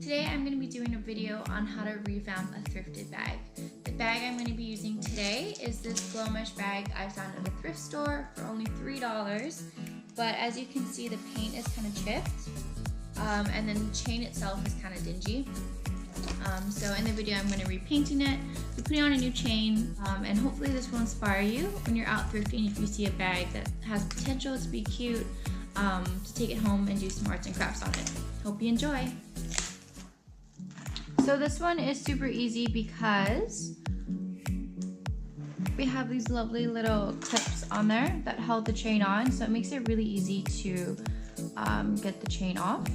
Today I'm going to be doing a video on how to revamp a thrifted bag. The bag I'm going to be using today is this Glomesh bag I found at a thrift store for only $3, but as you can see the paint is kind of chipped, and then the chain itself is kind of dingy. So in the video I'm going to be repainting it, be putting on a new chain, and hopefully this will inspire you when you're out thrifting if you see a bag that has potential to be cute, to take it home and do some arts and crafts on it. Hope you enjoy. So this one is super easy because we have these lovely little clips on there that hold the chain on, so it makes it really easy to get the chain off.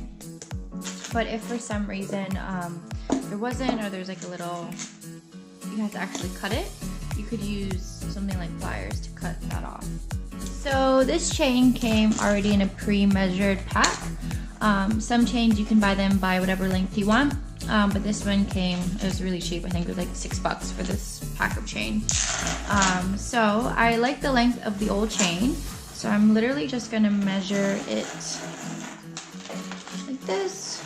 But if for some reason there wasn't, or there's like a little, you have to actually cut it, you could use something like pliers to cut that off. So this chain came already in a pre-measured pack. Some chains you can buy them by whatever length you want, but this one came, it was really cheap. I think it was like $6 for this pack of chain. So I like the length of the old chain, so I'm literally just gonna measure it like this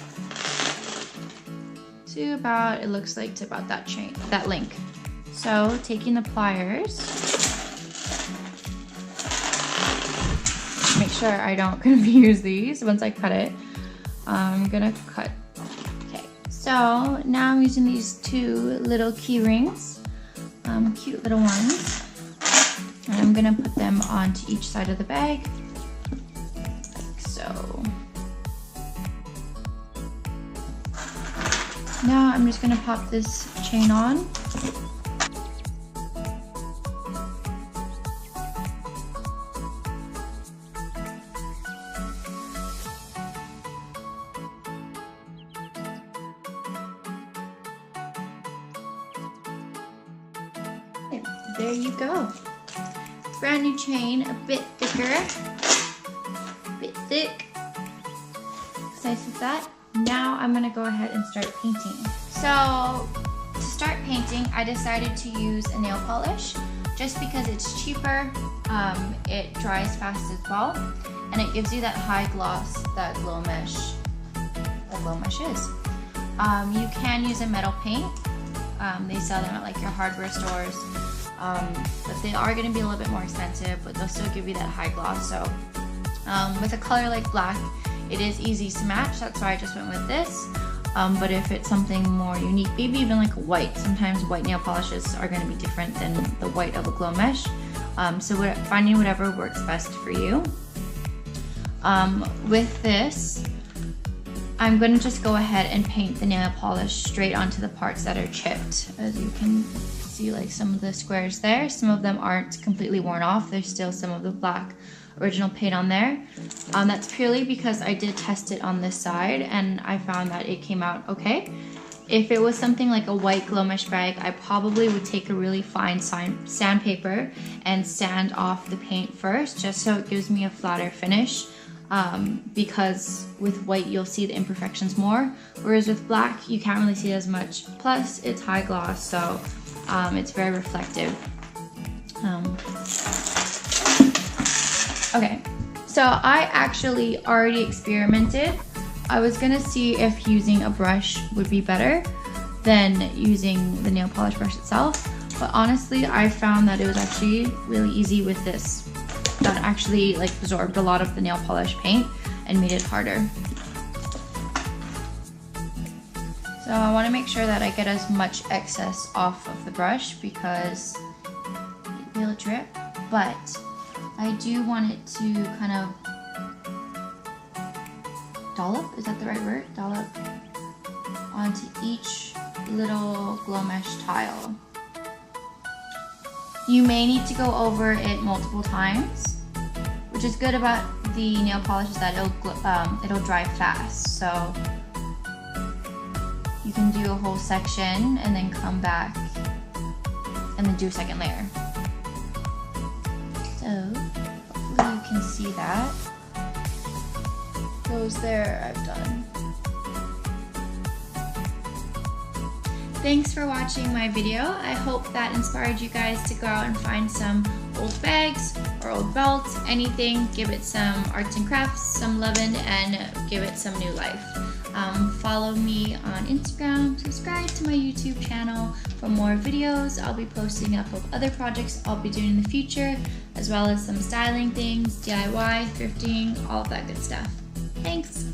to about, it looks like to about that chain, that length. So taking the pliers, make sure I don't confuse these once I cut it. I'm gonna cut. Okay, so now I'm using these two little key rings, cute little ones, and I'm gonna put them onto each side of the bag, like so. Now I'm just gonna pop this chain on. There you go. Brand new chain, a bit thicker, a bit thick. Excited with that. Now I'm gonna go ahead and start painting. So to start painting, I decided to use a nail polish just because it's cheaper, it dries fast as well, and it gives you that high gloss that Glomesh is. You can use a metal paint. They sell them at like your hardware stores. But they are going to be a little bit more expensive, but they'll still give you that high gloss. So with a color like black, it is easy to match. That's why I just went with this. But if it's something more unique, maybe even like a white, sometimes white nail polishes are going to be different than the white of a Glomesh. So finding whatever works best for you. With this, I'm going to just go ahead and paint the nail polish straight onto the parts that are chipped. As you can see, like some of the squares there, some of them aren't completely worn off. There's still some of the black original paint on there. That's purely because I did test it on this side and I found that it came out okay. If it was something like a white Glomesh bag, I probably would take a really fine sandpaper and sand off the paint first, just so it gives me a flatter finish. Because with white you'll see the imperfections more, whereas with black you can't really see as much. Plus it's high gloss, so it's very reflective. Okay, so I actually already experimented. I was gonna see if using a brush would be better than using the nail polish brush itself, but honestly I found that it was actually really easy with this. That actually like absorbed a lot of the nail polish paint and made it harder. So I want to make sure that I get as much excess off of the brush because it will drip, but I do want it to kind of dollop, is that the right word? Dollop onto each little Glomesh tile. You may need to go over it multiple times, which is good about the nail polish is that it'll dry fast. So you can do a whole section and then come back and then do a second layer. So hopefully you can see that. Those there I've done. Thanks for watching my video. I hope that inspired you guys to go out and find some old bags or old belts, anything, give it some arts and crafts, some loving, and give it some new life. Follow me on Instagram, subscribe to my YouTube channel for more videos. I'll be posting up of other projects I'll be doing in the future, as well as some styling things, DIY, thrifting, all of that good stuff. Thanks!